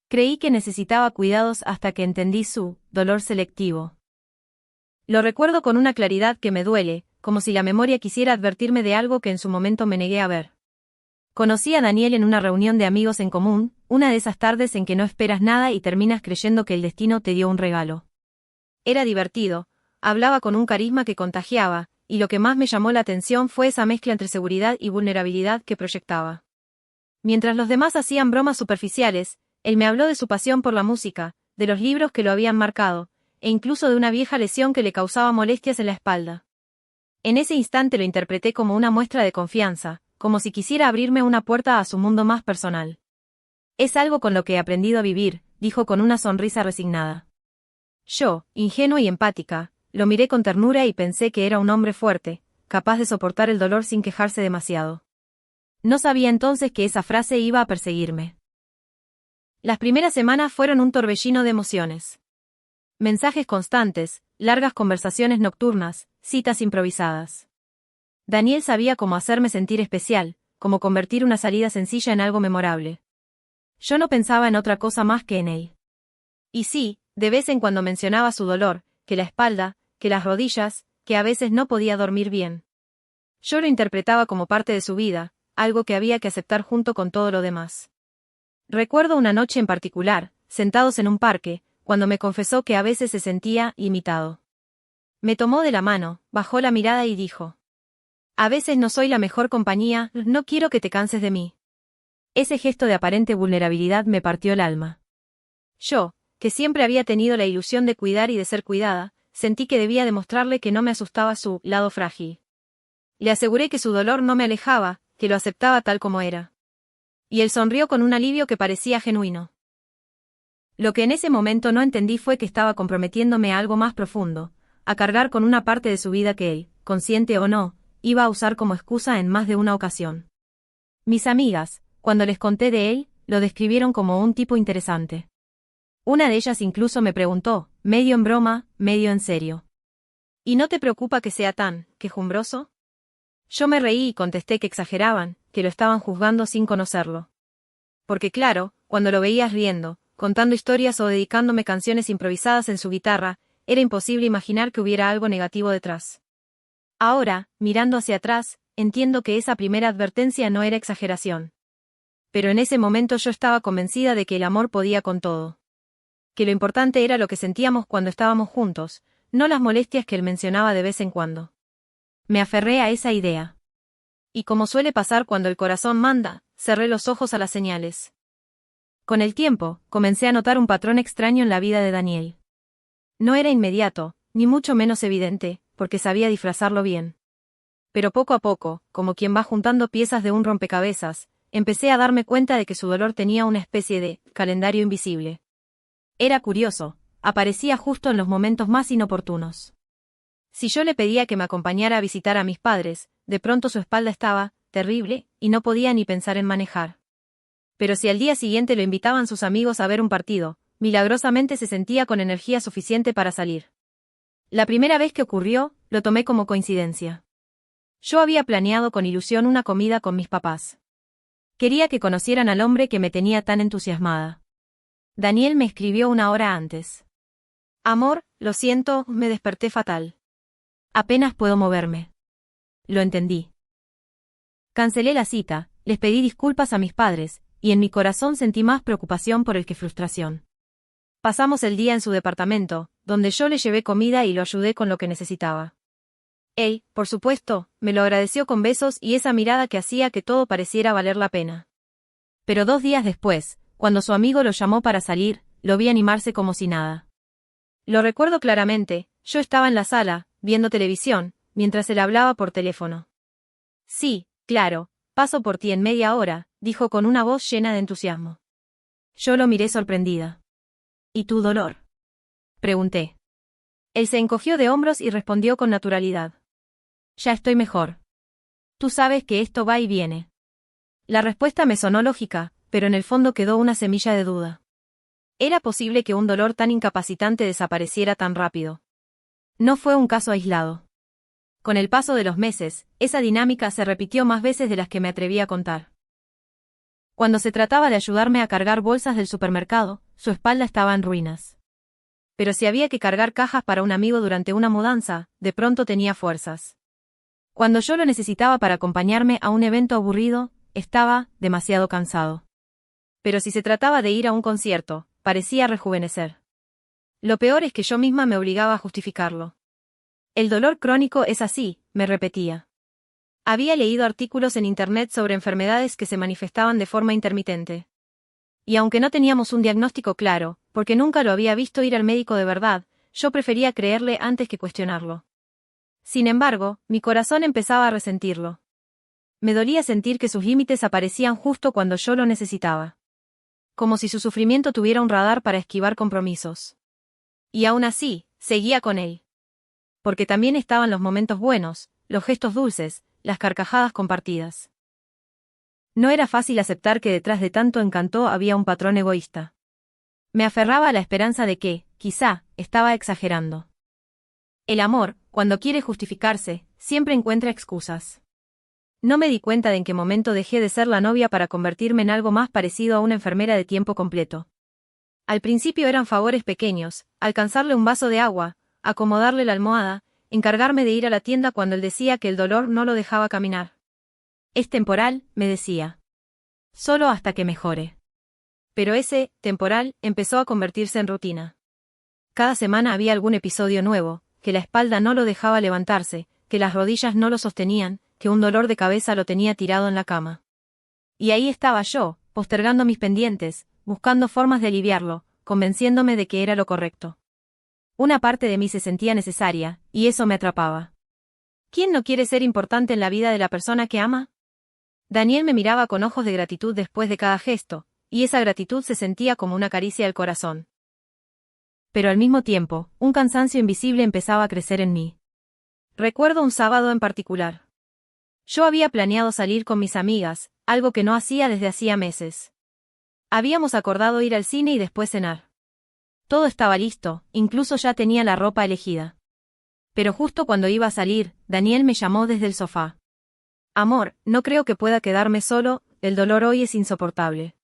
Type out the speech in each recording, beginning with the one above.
Creí que necesitaba cuidados hasta que entendí su dolor selectivo. Lo recuerdo con una claridad que me duele, como si la memoria quisiera advertirme de algo que en su momento me negué a ver. Conocí a Daniel en una reunión de amigos en común, una de esas tardes en que no esperas nada y terminas creyendo que el destino te dio un regalo. Era divertido, hablaba con un carisma que contagiaba, y lo que más me llamó la atención fue esa mezcla entre seguridad y vulnerabilidad que proyectaba. Mientras los demás hacían bromas superficiales, él me habló de su pasión por la música, de los libros que lo habían marcado, e incluso de una vieja lesión que le causaba molestias en la espalda. En ese instante lo interpreté como una muestra de confianza, como si quisiera abrirme una puerta a su mundo más personal. Es algo con lo que he aprendido a vivir, dijo con una sonrisa resignada. Yo, ingenua y empática, lo miré con ternura y pensé que era un hombre fuerte, capaz de soportar el dolor sin quejarse demasiado. No sabía entonces que esa frase iba a perseguirme. Las primeras semanas fueron un torbellino de emociones. Mensajes constantes, largas conversaciones nocturnas, citas improvisadas. Daniel sabía cómo hacerme sentir especial, cómo convertir una salida sencilla en algo memorable. Yo no pensaba en otra cosa más que en él. Y sí, de vez en cuando mencionaba su dolor, que la espalda, que las rodillas, que a veces no podía dormir bien. Yo lo interpretaba como parte de su vida, algo que había que aceptar junto con todo lo demás. Recuerdo una noche en particular, sentados en un parque, cuando me confesó que a veces se sentía imitado. Me tomó de la mano, bajó la mirada y dijo: a veces no soy la mejor compañía, no quiero que te canses de mí. Ese gesto de aparente vulnerabilidad me partió el alma. Yo, que siempre había tenido la ilusión de cuidar y de ser cuidada, sentí que debía demostrarle que no me asustaba su lado frágil. Le aseguré que su dolor no me alejaba, que lo aceptaba tal como era. Y él sonrió con un alivio que parecía genuino. Lo que en ese momento no entendí fue que estaba comprometiéndome a algo más profundo, a cargar con una parte de su vida que él, consciente o no, iba a usar como excusa en más de una ocasión. Mis amigas, cuando les conté de él, lo describieron como un tipo interesante. Una de ellas incluso me preguntó, medio en broma, medio en serio: ¿y no te preocupa que sea tan quejumbroso? Yo me reí y contesté que exageraban, que lo estaban juzgando sin conocerlo. Porque claro, cuando lo veías riendo, contando historias o dedicándome canciones improvisadas en su guitarra, era imposible imaginar que hubiera algo negativo detrás. Ahora, mirando hacia atrás, entiendo que esa primera advertencia no era exageración. Pero en ese momento yo estaba convencida de que el amor podía con todo. Que lo importante era lo que sentíamos cuando estábamos juntos, no las molestias que él mencionaba de vez en cuando. Me aferré a esa idea. Y como suele pasar cuando el corazón manda, cerré los ojos a las señales. Con el tiempo, comencé a notar un patrón extraño en la vida de Daniel. No era inmediato, ni mucho menos evidente, porque sabía disfrazarlo bien. Pero poco a poco, como quien va juntando piezas de un rompecabezas, empecé a darme cuenta de que su dolor tenía una especie de calendario invisible. Era curioso, aparecía justo en los momentos más inoportunos. Si yo le pedía que me acompañara a visitar a mis padres, de pronto su espalda estaba terrible, y no podía ni pensar en manejar. Pero si al día siguiente lo invitaban sus amigos a ver un partido, milagrosamente se sentía con energía suficiente para salir. La primera vez que ocurrió, lo tomé como coincidencia. Yo había planeado con ilusión una comida con mis papás. Quería que conocieran al hombre que me tenía tan entusiasmada. Daniel me escribió una hora antes: amor, lo siento, me desperté fatal. Apenas puedo moverme. Lo entendí. Cancelé la cita, les pedí disculpas a mis padres, y en mi corazón sentí más preocupación por él que frustración. Pasamos el día en su departamento, donde yo le llevé comida y lo ayudé con lo que necesitaba. Él, por supuesto, me lo agradeció con besos y esa mirada que hacía que todo pareciera valer la pena. Pero 2 días después, cuando su amigo lo llamó para salir, lo vi animarse como si nada. Lo recuerdo claramente, yo estaba en la sala, viendo televisión, mientras él hablaba por teléfono. Sí, claro, paso por ti en media hora, dijo con una voz llena de entusiasmo. Yo lo miré sorprendida. ¿Y tu dolor?, pregunté. Él se encogió de hombros y respondió con naturalidad: ya estoy mejor. Tú sabes que esto va y viene. La respuesta me sonó lógica, pero en el fondo quedó una semilla de duda. ¿Era posible que un dolor tan incapacitante desapareciera tan rápido? No fue un caso aislado. Con el paso de los meses, esa dinámica se repitió más veces de las que me atreví a contar. Cuando se trataba de ayudarme a cargar bolsas del supermercado, su espalda estaba en ruinas. Pero si había que cargar cajas para un amigo durante una mudanza, de pronto tenía fuerzas. Cuando yo lo necesitaba para acompañarme a un evento aburrido, estaba demasiado cansado. Pero si se trataba de ir a un concierto, parecía rejuvenecer. Lo peor es que yo misma me obligaba a justificarlo. El dolor crónico es así, me repetía. Había leído artículos en internet sobre enfermedades que se manifestaban de forma intermitente. Y aunque no teníamos un diagnóstico claro, porque nunca lo había visto ir al médico de verdad, yo prefería creerle antes que cuestionarlo. Sin embargo, mi corazón empezaba a resentirlo. Me dolía sentir que sus límites aparecían justo cuando yo lo necesitaba. Como si su sufrimiento tuviera un radar para esquivar compromisos. Y aún así, seguía con él. Porque también estaban los momentos buenos, los gestos dulces, las carcajadas compartidas. No era fácil aceptar que detrás de tanto encanto había un patrón egoísta. Me aferraba a la esperanza de que, quizá, estaba exagerando. El amor, cuando quiere justificarse, siempre encuentra excusas. No me di cuenta de en qué momento dejé de ser la novia para convertirme en algo más parecido a una enfermera de tiempo completo. Al principio eran favores pequeños, alcanzarle un vaso de agua, acomodarle la almohada, encargarme de ir a la tienda cuando él decía que el dolor no lo dejaba caminar. Es temporal, me decía. Solo hasta que mejore. Pero ese, temporal, empezó a convertirse en rutina. Cada semana había algún episodio nuevo, que la espalda no lo dejaba levantarse, que las rodillas no lo sostenían, que un dolor de cabeza lo tenía tirado en la cama. Y ahí estaba yo, postergando mis pendientes, buscando formas de aliviarlo, convenciéndome de que era lo correcto. Una parte de mí se sentía necesaria, y eso me atrapaba. ¿Quién no quiere ser importante en la vida de la persona que ama? Daniel me miraba con ojos de gratitud después de cada gesto, y esa gratitud se sentía como una caricia al corazón. Pero al mismo tiempo, un cansancio invisible empezaba a crecer en mí. Recuerdo un sábado en particular. Yo había planeado salir con mis amigas, algo que no hacía desde hacía meses. Habíamos acordado ir al cine y después cenar. Todo estaba listo, incluso ya tenía la ropa elegida. Pero justo cuando iba a salir, Daniel me llamó desde el sofá. Amor, no creo que pueda quedarme solo, el dolor hoy es insoportable.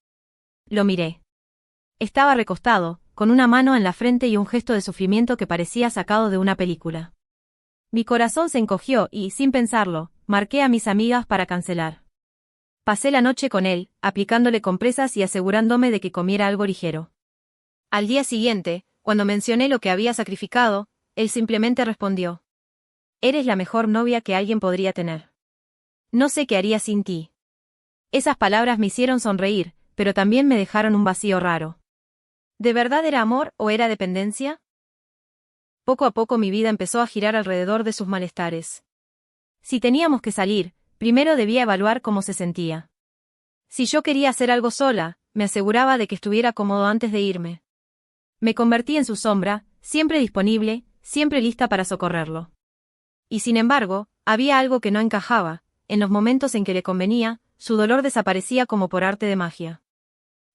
Lo miré. Estaba recostado, con una mano en la frente y un gesto de sufrimiento que parecía sacado de una película. Mi corazón se encogió y, sin pensarlo, marqué a mis amigas para cancelar. Pasé la noche con él, aplicándole compresas y asegurándome de que comiera algo ligero. Al día siguiente, cuando mencioné lo que había sacrificado, él simplemente respondió: «Eres la mejor novia que alguien podría tener. No sé qué haría sin ti». Esas palabras me hicieron sonreír, pero también me dejaron un vacío raro. ¿De verdad era amor o era dependencia? Poco a poco mi vida empezó a girar alrededor de sus malestares. Si teníamos que salir, primero debía evaluar cómo se sentía. Si yo quería hacer algo sola, me aseguraba de que estuviera cómodo antes de irme. Me convertí en su sombra, siempre disponible, siempre lista para socorrerlo. Y sin embargo, había algo que no encajaba. En los momentos en que le convenía, su dolor desaparecía como por arte de magia.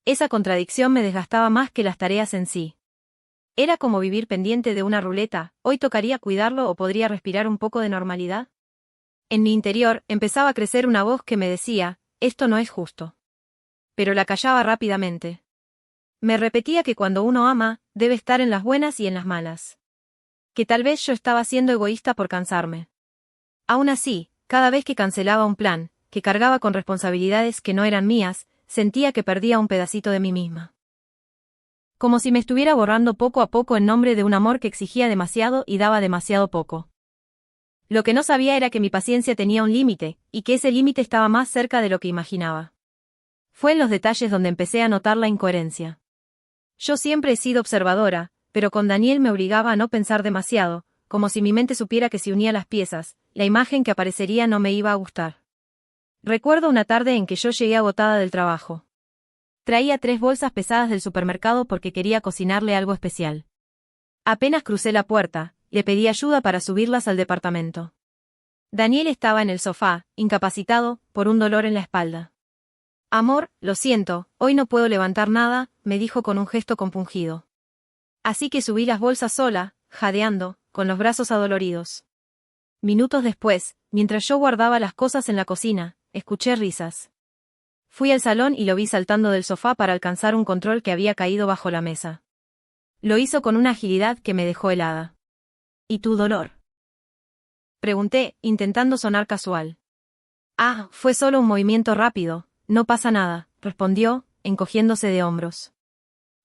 Esa contradicción me desgastaba más que las tareas en sí. Era como vivir pendiente de una ruleta, hoy tocaría cuidarlo o podría respirar un poco de normalidad. En mi interior empezaba a crecer una voz que me decía: esto no es justo. Pero la callaba rápidamente. Me repetía que cuando uno ama, debe estar en las buenas y en las malas. Que tal vez yo estaba siendo egoísta por cansarme. Aún así, cada vez que cancelaba un plan, que cargaba con responsabilidades que no eran mías, sentía que perdía un pedacito de mí misma. Como si me estuviera borrando poco a poco en nombre de un amor que exigía demasiado y daba demasiado poco. Lo que no sabía era que mi paciencia tenía un límite, y que ese límite estaba más cerca de lo que imaginaba. Fue en los detalles donde empecé a notar la incoherencia. Yo siempre he sido observadora, pero con Daniel me obligaba a no pensar demasiado, como si mi mente supiera que si unía las piezas, la imagen que aparecería no me iba a gustar. Recuerdo una tarde en que yo llegué agotada del trabajo. Traía 3 bolsas pesadas del supermercado porque quería cocinarle algo especial. Apenas crucé la puerta, le pedí ayuda para subirlas al departamento. Daniel estaba en el sofá, incapacitado, por un dolor en la espalda. Amor, lo siento, hoy no puedo levantar nada, me dijo con un gesto compungido. Así que subí las bolsas sola, jadeando, con los brazos adoloridos. Minutos después, mientras yo guardaba las cosas en la cocina, escuché risas. Fui al salón y lo vi saltando del sofá para alcanzar un control que había caído bajo la mesa. Lo hizo con una agilidad que me dejó helada. ¿Y tu dolor? Pregunté, intentando sonar casual. Ah, fue solo un movimiento rápido, no pasa nada, respondió, encogiéndose de hombros.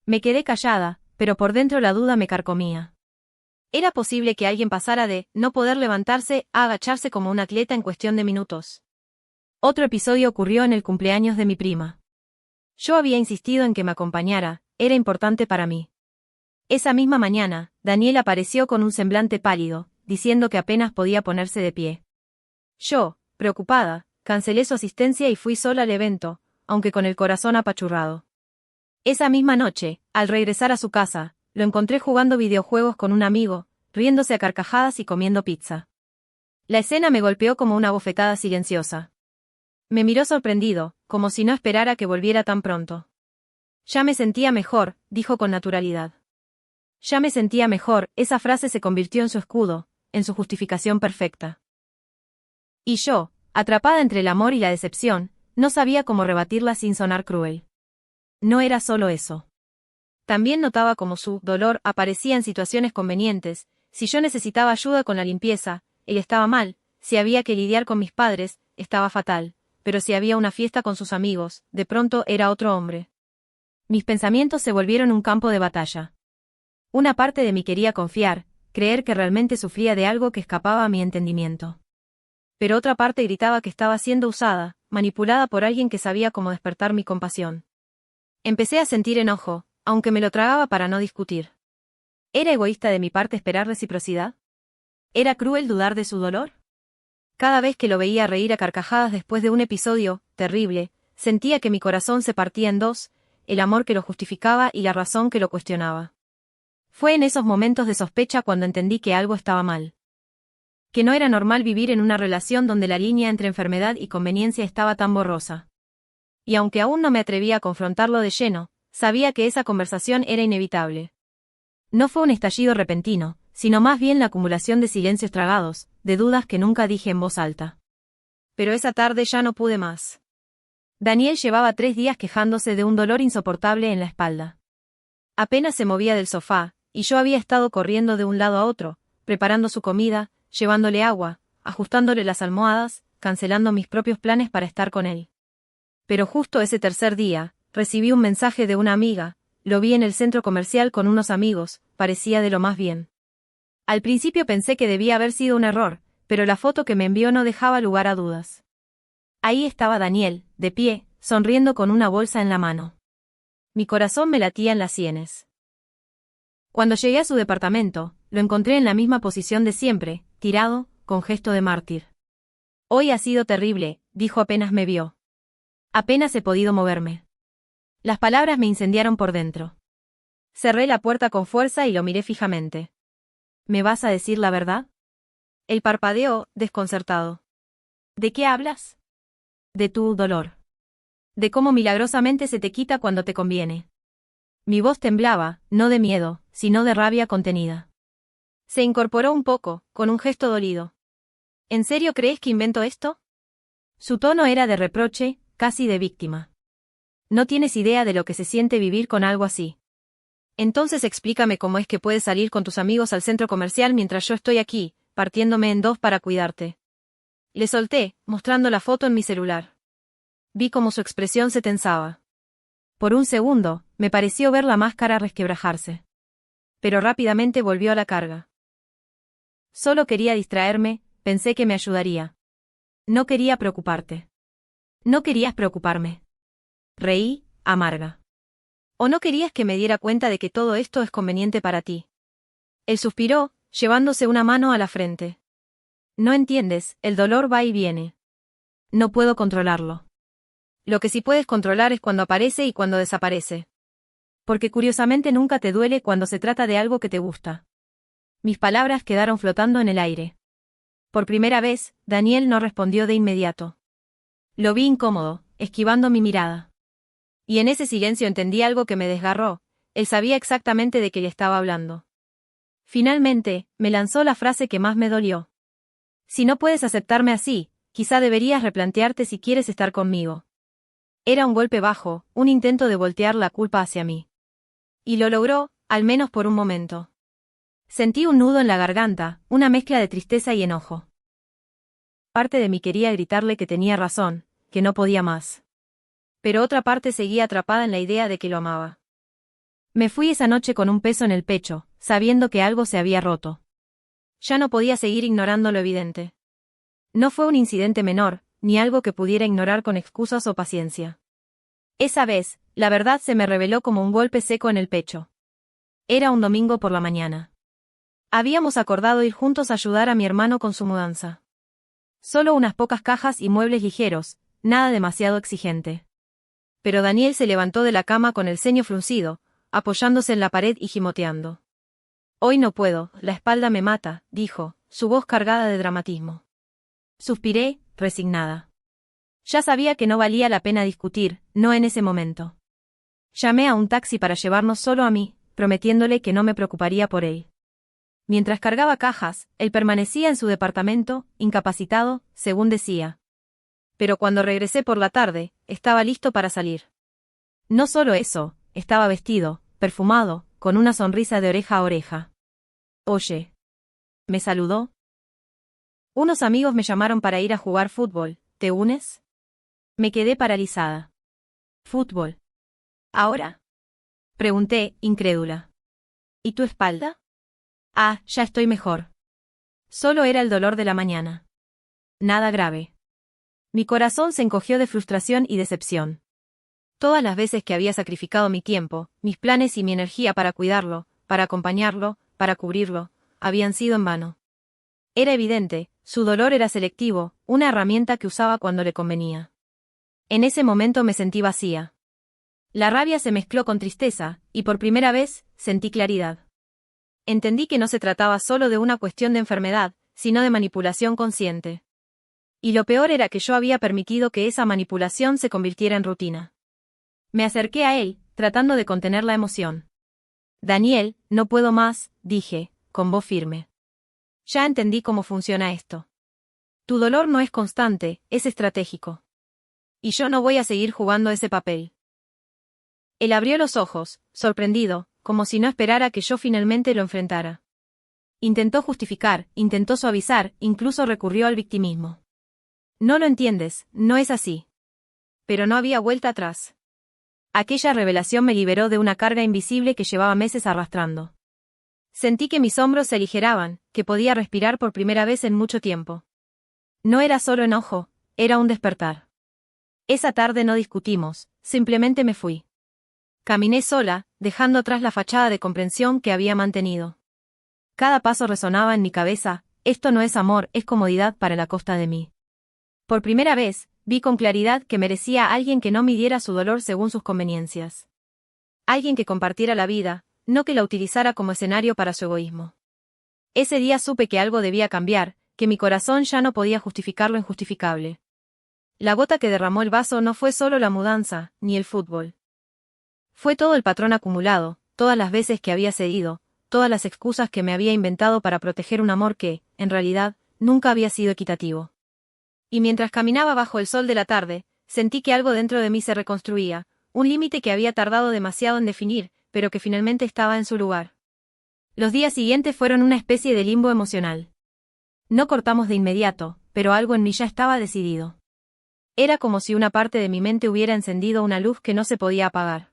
Me quedé callada, pero por dentro la duda me carcomía. ¿Era posible que alguien pasara de no poder levantarse a agacharse como un atleta en cuestión de minutos? Otro episodio ocurrió en el cumpleaños de mi prima. Yo había insistido en que me acompañara, era importante para mí. Esa misma mañana, Daniel apareció con un semblante pálido, diciendo que apenas podía ponerse de pie. Yo, preocupada, cancelé su asistencia y fui sola al evento, aunque con el corazón apachurrado. Esa misma noche, al regresar a su casa, lo encontré jugando videojuegos con un amigo, riéndose a carcajadas y comiendo pizza. La escena me golpeó como una bofetada silenciosa. Me miró sorprendido, como si no esperara que volviera tan pronto. Ya me sentía mejor, dijo con naturalidad. Ya me sentía mejor, esa frase se convirtió en su escudo, en su justificación perfecta. Y yo, atrapada entre el amor y la decepción, no sabía cómo rebatirla sin sonar cruel. No era solo eso. También notaba cómo su dolor aparecía en situaciones convenientes. Si yo necesitaba ayuda con la limpieza, él estaba mal; si había que lidiar con mis padres, estaba fatal; pero si había una fiesta con sus amigos, de pronto era otro hombre. Mis pensamientos se volvieron un campo de batalla. Una parte de mí quería confiar, creer que realmente sufría de algo que escapaba a mi entendimiento. Pero otra parte gritaba que estaba siendo usada, manipulada por alguien que sabía cómo despertar mi compasión. Empecé a sentir enojo, aunque me lo tragaba para no discutir. ¿Era egoísta de mi parte esperar reciprocidad? ¿Era cruel dudar de su dolor? Cada vez que lo veía reír a carcajadas después de un episodio terrible, sentía que mi corazón se partía en dos, el amor que lo justificaba y la razón que lo cuestionaba. Fue en esos momentos de sospecha cuando entendí que algo estaba mal. Que no era normal vivir en una relación donde la línea entre enfermedad y conveniencia estaba tan borrosa. Y aunque aún no me atrevía a confrontarlo de lleno, sabía que esa conversación era inevitable. No fue un estallido repentino, sino más bien la acumulación de silencios tragados, de dudas que nunca dije en voz alta. Pero esa tarde ya no pude más. Daniel llevaba 3 días quejándose de un dolor insoportable en la espalda. Apenas se movía del sofá, y yo había estado corriendo de un lado a otro, preparando su comida, llevándole agua, ajustándole las almohadas, cancelando mis propios planes para estar con él. Pero justo ese tercer día, recibí un mensaje de una amiga. Lo vi en el centro comercial con unos amigos, parecía de lo más bien. Al principio pensé que debía haber sido un error, pero la foto que me envió no dejaba lugar a dudas. Ahí estaba Daniel, de pie, sonriendo con una bolsa en la mano. Mi corazón me latía en las sienes. Cuando llegué a su departamento, lo encontré en la misma posición de siempre, tirado, con gesto de mártir. Hoy ha sido terrible, dijo apenas me vio. Apenas he podido moverme. Las palabras me incendiaron por dentro. Cerré la puerta con fuerza y lo miré fijamente. ¿Me vas a decir la verdad? Él parpadeó, desconcertado. ¿De qué hablas? De tu dolor. De cómo milagrosamente se te quita cuando te conviene. Mi voz temblaba, no de miedo, sino de rabia contenida. Se incorporó un poco, con un gesto dolido. ¿En serio crees que invento esto? Su tono era de reproche, casi de víctima. No tienes idea de lo que se siente vivir con algo así. Entonces explícame cómo es que puedes salir con tus amigos al centro comercial mientras yo estoy aquí, partiéndome en dos para cuidarte. Le solté, mostrando la foto en mi celular. Vi cómo su expresión se tensaba. Por un segundo, me pareció ver la máscara resquebrajarse. Pero rápidamente volvió a la carga. Solo quería distraerme, pensé que me ayudaría. No quería preocuparte. No querías preocuparme. Reí, amarga. ¿O no querías que me diera cuenta de que todo esto es conveniente para ti? Él suspiró, llevándose una mano a la frente. No entiendes, el dolor va y viene. No puedo controlarlo. Lo que sí puedes controlar es cuando aparece y cuando desaparece. Porque curiosamente nunca te duele cuando se trata de algo que te gusta. Mis palabras quedaron flotando en el aire. Por primera vez, Daniel no respondió de inmediato. Lo vi incómodo, esquivando mi mirada. Y en ese silencio entendí algo que me desgarró. Él sabía exactamente de qué le estaba hablando. Finalmente, me lanzó la frase que más me dolió. Si no puedes aceptarme así, quizá deberías replantearte si quieres estar conmigo. Era un golpe bajo, un intento de voltear la culpa hacia mí. Y lo logró, al menos por un momento. Sentí un nudo en la garganta, una mezcla de tristeza y enojo. Parte de mí quería gritarle que tenía razón, que no podía más. Pero otra parte seguía atrapada en la idea de que lo amaba. Me fui esa noche con un peso en el pecho, sabiendo que algo se había roto. Ya no podía seguir ignorando lo evidente. No fue un incidente menor, ni algo que pudiera ignorar con excusas o paciencia. Esa vez, la verdad se me reveló como un golpe seco en el pecho. Era un domingo por la mañana. Habíamos acordado ir juntos a ayudar a mi hermano con su mudanza. Solo unas pocas cajas y muebles ligeros, nada demasiado exigente. Pero Daniel se levantó de la cama con el ceño fruncido, apoyándose en la pared y gimoteando. Hoy no puedo, la espalda me mata, dijo, su voz cargada de dramatismo. Suspiré, resignada. Ya sabía que no valía la pena discutir, no en ese momento. Llamé a un taxi para llevarnos solo a mí, prometiéndole que no me preocuparía por él. Mientras cargaba cajas, él permanecía en su departamento, incapacitado, según decía. Pero cuando regresé por la tarde, estaba listo para salir. No solo eso, estaba vestido, perfumado, con una sonrisa de oreja a oreja. Oye. ¿Me saludó? Unos amigos me llamaron para ir a jugar fútbol, ¿te unes? Me quedé paralizada. ¿Fútbol? ¿Ahora? Pregunté, incrédula. ¿Y tu espalda? Ah, ya estoy mejor. Solo era el dolor de la mañana. Nada grave. Mi corazón se encogió de frustración y decepción. Todas las veces que había sacrificado mi tiempo, mis planes y mi energía para cuidarlo, para acompañarlo, para cubrirlo, habían sido en vano. Era evidente, su dolor era selectivo, una herramienta que usaba cuando le convenía. En ese momento me sentí vacía. La rabia se mezcló con tristeza, y por primera vez, sentí claridad. Entendí que no se trataba solo de una cuestión de enfermedad, sino de manipulación consciente. Y lo peor era que yo había permitido que esa manipulación se convirtiera en rutina. Me acerqué a él, tratando de contener la emoción. Daniel, no puedo más, dije, con voz firme. Ya entendí cómo funciona esto. Tu dolor no es constante, es estratégico. Y yo no voy a seguir jugando ese papel. Él abrió los ojos, sorprendido, como si no esperara que yo finalmente lo enfrentara. Intentó justificar, intentó suavizar, incluso recurrió al victimismo. No lo entiendes, no es así. Pero no había vuelta atrás. Aquella revelación me liberó de una carga invisible que llevaba meses arrastrando. Sentí que mis hombros se aligeraban, que podía respirar por primera vez en mucho tiempo. No era solo enojo, era un despertar. Esa tarde no discutimos, simplemente me fui. Caminé sola, dejando atrás la fachada de comprensión que había mantenido. Cada paso resonaba en mi cabeza, esto no es amor, es comodidad para la costa de mí. Por primera vez, vi con claridad que merecía a alguien que no midiera su dolor según sus conveniencias. Alguien que compartiera la vida, no que la utilizara como escenario para su egoísmo. Ese día supe que algo debía cambiar, que mi corazón ya no podía justificar lo injustificable. La gota que derramó el vaso no fue solo la mudanza, ni el fútbol. Fue todo el patrón acumulado, todas las veces que había cedido, todas las excusas que me había inventado para proteger un amor que, en realidad, nunca había sido equitativo. Y mientras caminaba bajo el sol de la tarde, sentí que algo dentro de mí se reconstruía, un límite que había tardado demasiado en definir, pero que finalmente estaba en su lugar. Los días siguientes fueron una especie de limbo emocional. No cortamos de inmediato, pero algo en mí ya estaba decidido. Era como si una parte de mi mente hubiera encendido una luz que no se podía apagar.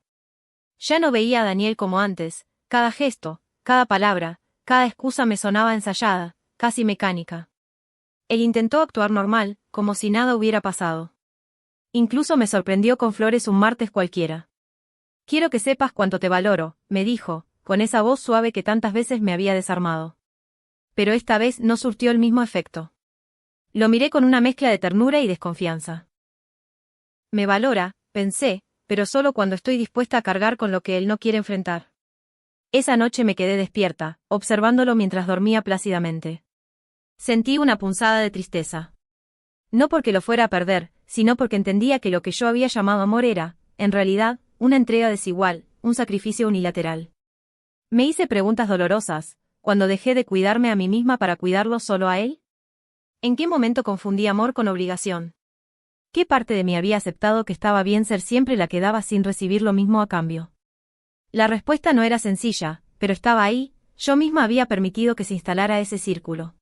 Ya no veía a Daniel como antes, cada gesto, cada palabra, cada excusa me sonaba ensayada, casi mecánica. Él intentó actuar normal, como si nada hubiera pasado. Incluso me sorprendió con flores un martes cualquiera. Quiero que sepas cuánto te valoro, me dijo, con esa voz suave que tantas veces me había desarmado. Pero esta vez no surtió el mismo efecto. Lo miré con una mezcla de ternura y desconfianza. Me valora, pensé, pero solo cuando estoy dispuesta a cargar con lo que él no quiere enfrentar. Esa noche me quedé despierta, observándolo mientras dormía plácidamente. Sentí una punzada de tristeza. No porque lo fuera a perder, sino porque entendía que lo que yo había llamado amor era, en realidad, una entrega desigual, un sacrificio unilateral. Me hice preguntas dolorosas, ¿cuándo dejé de cuidarme a mí misma para cuidarlo solo a él? ¿En qué momento confundí amor con obligación? ¿Qué parte de mí había aceptado que estaba bien ser siempre la que daba sin recibir lo mismo a cambio? La respuesta no era sencilla, pero estaba ahí. Yo misma había permitido que se instalara ese círculo.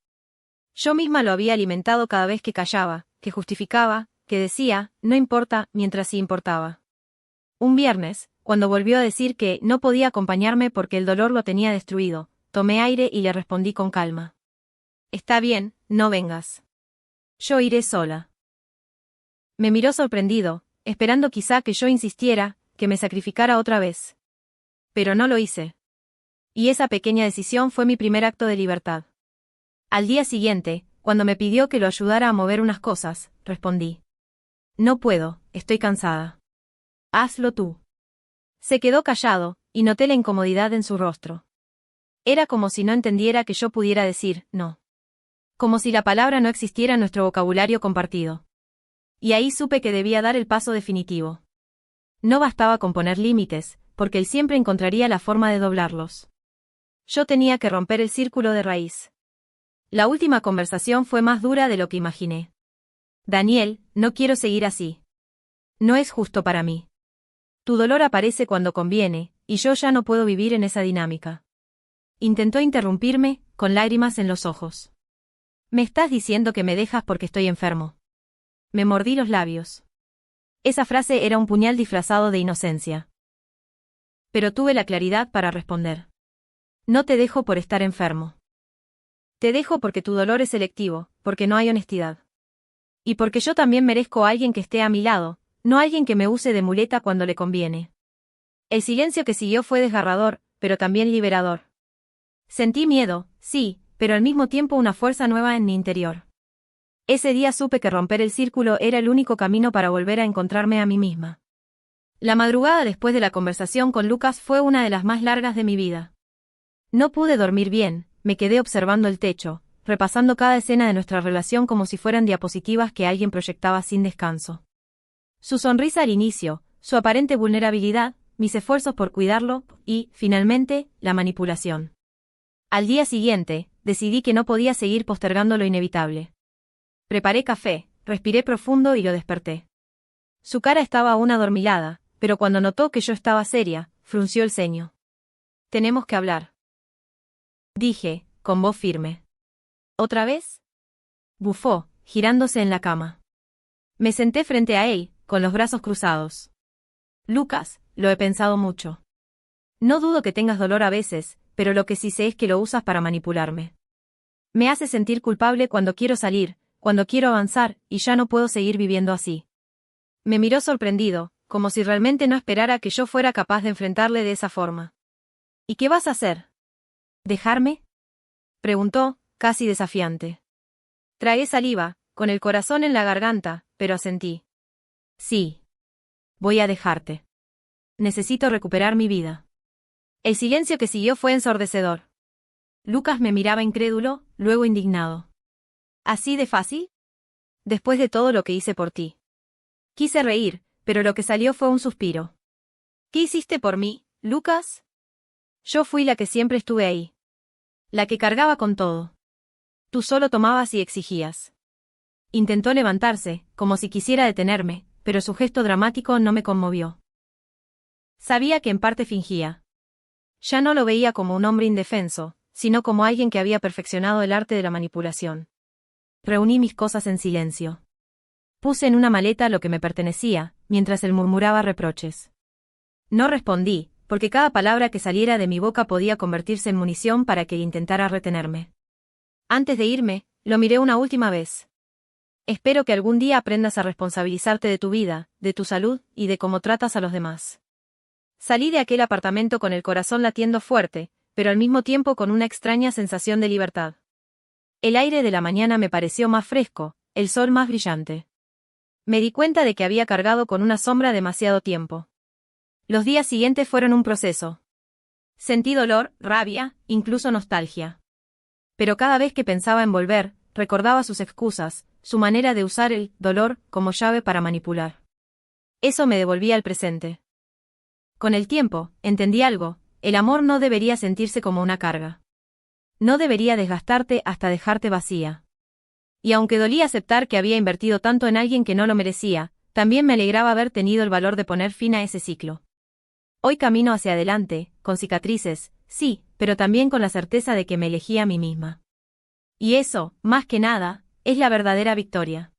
Yo misma lo había alimentado cada vez que callaba, que justificaba, que decía, no importa, mientras sí importaba. Un viernes, cuando volvió a decir que no podía acompañarme porque el dolor lo tenía destruido, tomé aire y le respondí con calma. Está bien, no vengas. Yo iré sola. Me miró sorprendido, esperando quizá que yo insistiera, que me sacrificara otra vez. Pero no lo hice. Y esa pequeña decisión fue mi primer acto de libertad. Al día siguiente, cuando me pidió que lo ayudara a mover unas cosas, respondí. No puedo, estoy cansada. Hazlo tú. Se quedó callado, y noté la incomodidad en su rostro. Era como si no entendiera que yo pudiera decir, no. Como si la palabra no existiera en nuestro vocabulario compartido. Y ahí supe que debía dar el paso definitivo. No bastaba con poner límites, porque él siempre encontraría la forma de doblarlos. Yo tenía que romper el círculo de raíz. La última conversación fue más dura de lo que imaginé. Daniel, no quiero seguir así. No es justo para mí. Tu dolor aparece cuando conviene, y yo ya no puedo vivir en esa dinámica. Intentó interrumpirme, con lágrimas en los ojos. Me estás diciendo que me dejas porque estoy enfermo. Me mordí los labios. Esa frase era un puñal disfrazado de inocencia. Pero tuve la claridad para responder. No te dejo por estar enfermo. Te dejo porque tu dolor es selectivo, porque no hay honestidad. Y porque yo también merezco a alguien que esté a mi lado, no alguien que me use de muleta cuando le conviene. El silencio que siguió fue desgarrador, pero también liberador. Sentí miedo, sí, pero al mismo tiempo una fuerza nueva en mi interior. Ese día supe que romper el círculo era el único camino para volver a encontrarme a mí misma. La madrugada después de la conversación con Lucas fue una de las más largas de mi vida. No pude dormir bien, me quedé observando el techo, repasando cada escena de nuestra relación como si fueran diapositivas que alguien proyectaba sin descanso. Su sonrisa al inicio, su aparente vulnerabilidad, mis esfuerzos por cuidarlo, y, finalmente, la manipulación. Al día siguiente, decidí que no podía seguir postergando lo inevitable. Preparé café, respiré profundo y lo desperté. Su cara estaba aún adormilada, pero cuando notó que yo estaba seria, frunció el ceño. Tenemos que hablar. Dije, con voz firme. ¿Otra vez? Bufó, girándose en la cama. Me senté frente a él, con los brazos cruzados. Lucas, lo he pensado mucho. No dudo que tengas dolor a veces, pero lo que sí sé es que lo usas para manipularme. Me hace sentir culpable cuando quiero salir, cuando quiero avanzar, y ya no puedo seguir viviendo así. Me miró sorprendido, como si realmente no esperara que yo fuera capaz de enfrentarle de esa forma. ¿Y qué vas a hacer? ¿Dejarme? Preguntó, casi desafiante. Tragué saliva, con el corazón en la garganta, pero asentí. Sí. Voy a dejarte. Necesito recuperar mi vida. El silencio que siguió fue ensordecedor. Lucas me miraba incrédulo, luego indignado. ¿Así de fácil? Después de todo lo que hice por ti. Quise reír, pero lo que salió fue un suspiro. ¿Qué hiciste por mí, Lucas? Yo fui la que siempre estuve ahí. La que cargaba con todo. Tú solo tomabas y exigías. Intentó levantarse, como si quisiera detenerme, pero su gesto dramático no me conmovió. Sabía que en parte fingía. Ya no lo veía como un hombre indefenso, sino como alguien que había perfeccionado el arte de la manipulación. Reuní mis cosas en silencio. Puse en una maleta lo que me pertenecía, mientras él murmuraba reproches. No respondí, porque cada palabra que saliera de mi boca podía convertirse en munición para que intentara retenerme. Antes de irme, lo miré una última vez. Espero que algún día aprendas a responsabilizarte de tu vida, de tu salud, y de cómo tratas a los demás. Salí de aquel apartamento con el corazón latiendo fuerte, pero al mismo tiempo con una extraña sensación de libertad. El aire de la mañana me pareció más fresco, el sol más brillante. Me di cuenta de que había cargado con una sombra demasiado tiempo. Los días siguientes fueron un proceso. Sentí dolor, rabia, incluso nostalgia. Pero cada vez que pensaba en volver, recordaba sus excusas, su manera de usar el dolor como llave para manipular. Eso me devolvía al presente. Con el tiempo, entendí algo: el amor no debería sentirse como una carga. No debería desgastarte hasta dejarte vacía. Y aunque dolía aceptar que había invertido tanto en alguien que no lo merecía, también me alegraba haber tenido el valor de poner fin a ese ciclo. Hoy camino hacia adelante, con cicatrices, sí, pero también con la certeza de que me elegí a mí misma. Y eso, más que nada, es la verdadera victoria.